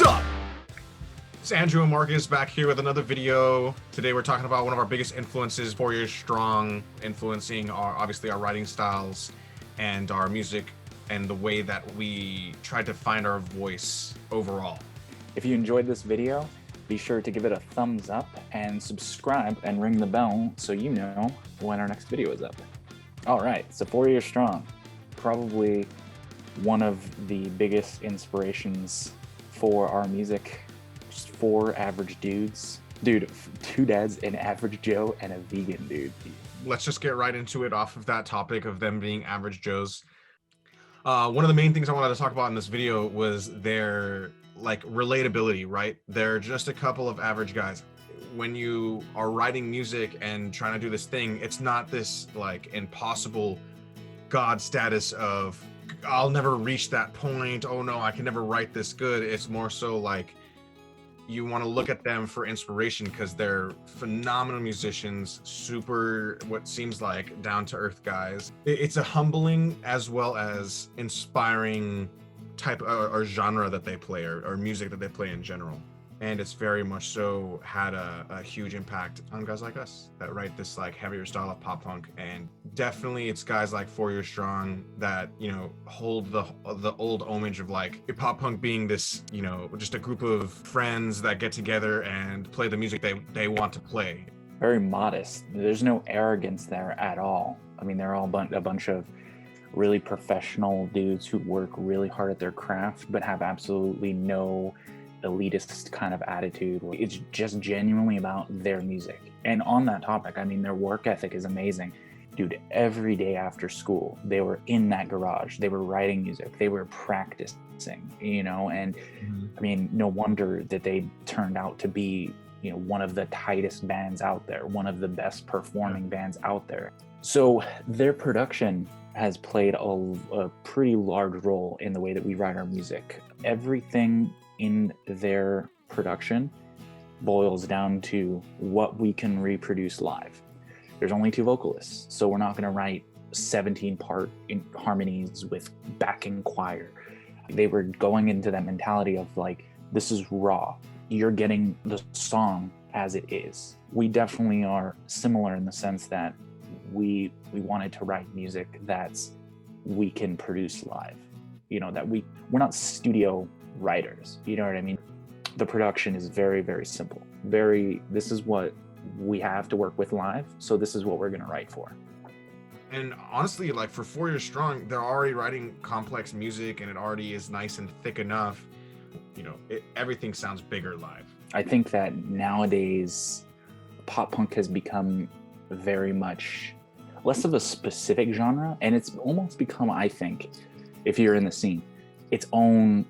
What's up? It's Andrew and Marcus back here with another video. Today we're talking about one of our biggest influences, 4 Years Strong, influencing obviously our writing styles and our music and the way that we tried to find our voice overall. If you enjoyed this video, be sure to give it a thumbs up and subscribe and ring the bell so you know when our next video is up. All right, so 4 Years Strong, probably one of the biggest inspirations for our music. Just 4 average dudes. Dude, 2 dads, an average Joe, and a vegan dude. Let's just get right into it off of that topic of them being average Joes. One of the main things I wanted to talk about in this video was their relatability, right? They're just a couple of average guys. When you are writing music and trying to do this thing, it's not this impossible God status of I'll never reach that point. Oh no, I can never write this good. It's more so like you want to look at them for inspiration because they're phenomenal musicians, super what seems like down-to-earth guys. It's a humbling as well as inspiring type or genre that they play or music that they play in general. And it's very much so had a huge impact on guys like us that write this heavier style of pop punk. And definitely it's guys like 4 Years Strong that, hold the old homage of pop punk being this, just a group of friends that get together and play the music they want to play. Very modest. There's no arrogance there at all. I mean, they're all a bunch of really professional dudes who work really hard at their craft, but have absolutely no elitist kind of attitude. It's just genuinely about their music. And on that topic, I mean, their work ethic is amazing. Dude, every day after school, they were in that garage. They were writing music. They were practicing, and I mean, no wonder that they turned out to be, one of the tightest bands out there, one of the best performing bands out there. So their production has played a pretty large role in the way that we write our music. Everything in their production boils down to what we can reproduce live. There's only 2 vocalists, so we're not going to write 17-part harmonies with backing choir. They were going into that mentality of this is raw. You're getting the song as it is. We definitely are similar in the sense that we wanted to write music that's we can produce live. That we're not studio writers, you know what I mean? The production is very, very simple. This is what we have to work with live, so this is what we're going to write for. And honestly, for 4 Years Strong, they're already writing complex music and it already is nice and thick enough. Everything sounds bigger live. I think that nowadays pop punk has become very much less of a specific genre, and it's almost become, I think, if you're in the scene, its own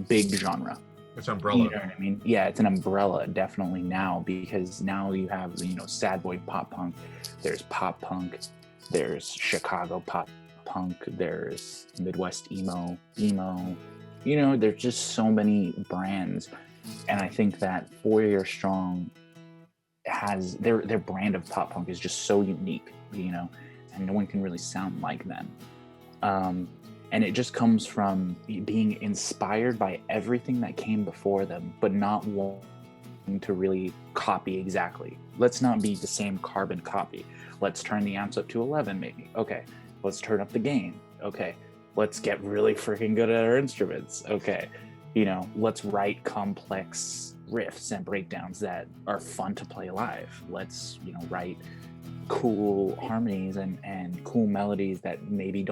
big genre. It's umbrella. You know what I mean? Yeah, it's an umbrella definitely now, because now you have sad boy pop punk, there's pop punk, there's Chicago pop punk, there's Midwest emo. There's just so many brands, and I think that 4 Years Strong has their brand of pop punk is just so unique, and no one can really sound like them. And it just comes from being inspired by everything that came before them, but not wanting to really copy exactly. Let's not be the same carbon copy. Let's turn the amps up to 11 maybe. Okay, let's turn up the gain. Okay, let's get really freaking good at our instruments. Okay, let's write complex riffs and breakdowns that are fun to play live. Let's, write cool harmonies and cool melodies that maybe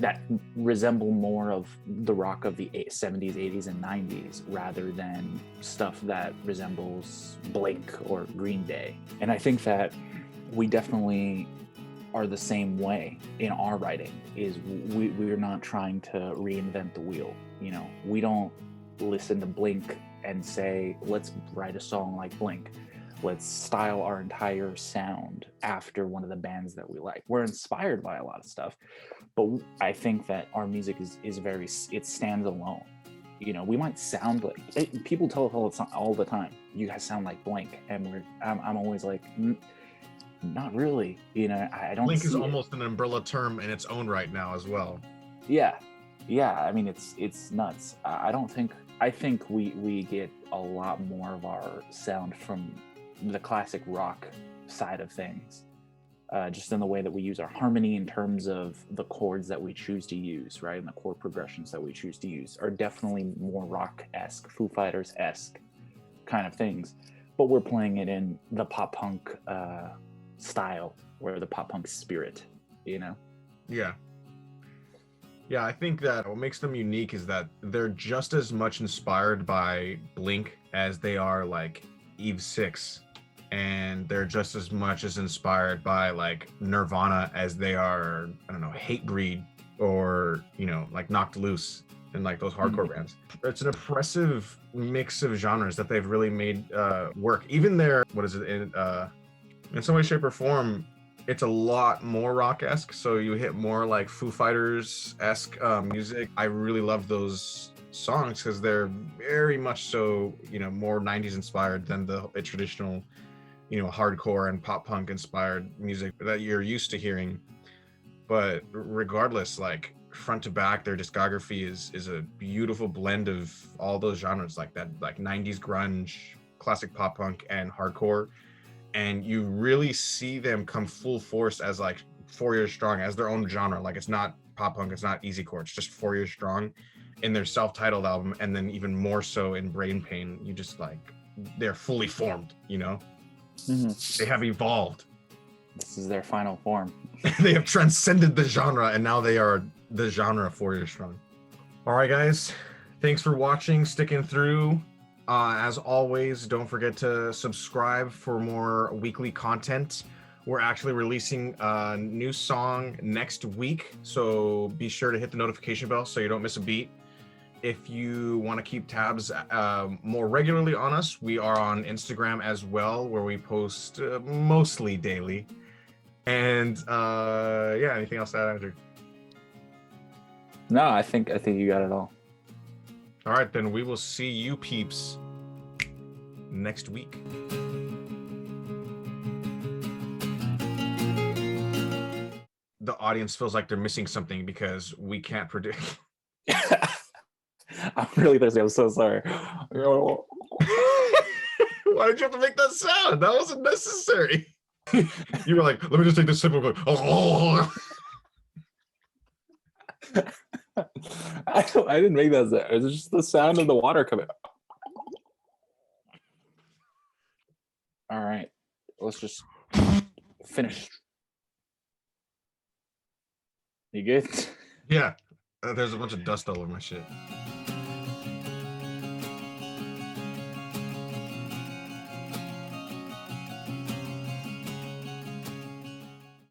that resemble more of the rock of the 70s, 80s, and 90s rather than stuff that resembles Blink or Green Day. And I think that we definitely are the same way in our writing. Is we're not trying to reinvent the wheel. We don't listen to Blink and say, let's write a song like Blink. Let's style our entire sound after one of the bands that we like. We're inspired by a lot of stuff, but I think that our music is very, it stands alone. We might sound like, people tell us all the time, you guys sound like Blink, and I'm always like, not really. I don't. Blink is almost an umbrella term in its own right now as well. Yeah, yeah, I mean it's nuts. I think we get a lot more of our sound from the classic rock side of things, just in the way that we use our harmony, in terms of the chords that we choose to use, right? And the chord progressions that we choose to use are definitely more rock-esque, Foo Fighters-esque kind of things. But we're playing it in the pop punk style, or the pop punk spirit, you know? Yeah. Yeah, I think that what makes them unique is that they're just as much inspired by Blink as they are like Eve 6. And they're just as much as inspired by like Nirvana as they are, I don't know, Hatebreed or, you know, like Knocked Loose and like those hardcore bands. It's an impressive mix of genres that they've really made work. Even their, what is it, in some way, shape, or form, it's a lot more rock-esque, so you hit more like Foo Fighters-esque music. I really love those songs because they're very much so, you know, more 90s inspired than the traditional, you know, hardcore and pop punk inspired music that you're used to hearing. But regardless, like front to back, their discography is a beautiful blend of all those genres, like that, like 90s grunge, classic pop punk, and hardcore. And you really see them come full force as like 4 Years Strong, as their own genre. Like it's not pop punk, it's not easycore, it's just 4 Years Strong in their self-titled album, and then even more so in Brain Pain. You just like, they're fully formed, you know? They have evolved. This is their final form. They have transcended the genre, and now they are the genre 4 Years Strong. All right, guys, thanks for watching, sticking through. As always, don't forget to subscribe for more weekly content. We're actually releasing a new song next week, so be sure to hit the notification bell so you don't miss a beat. If you want to keep tabs more regularly on us, we are on Instagram as well, where we post mostly daily. And yeah, anything else to add, Andrew? No, I think you got it all. All right, then we will see you peeps next week. The audience feels like they're missing something because we can't predict. I'm really thirsty. I'm so sorry. Why did you have to make that sound? That wasn't necessary. You were like, let me just take this sip real quick. Oh. I didn't make that sound. It's just the sound of the water coming. All right, let's just finish. You good? Yeah, there's a bunch of dust all over my shit.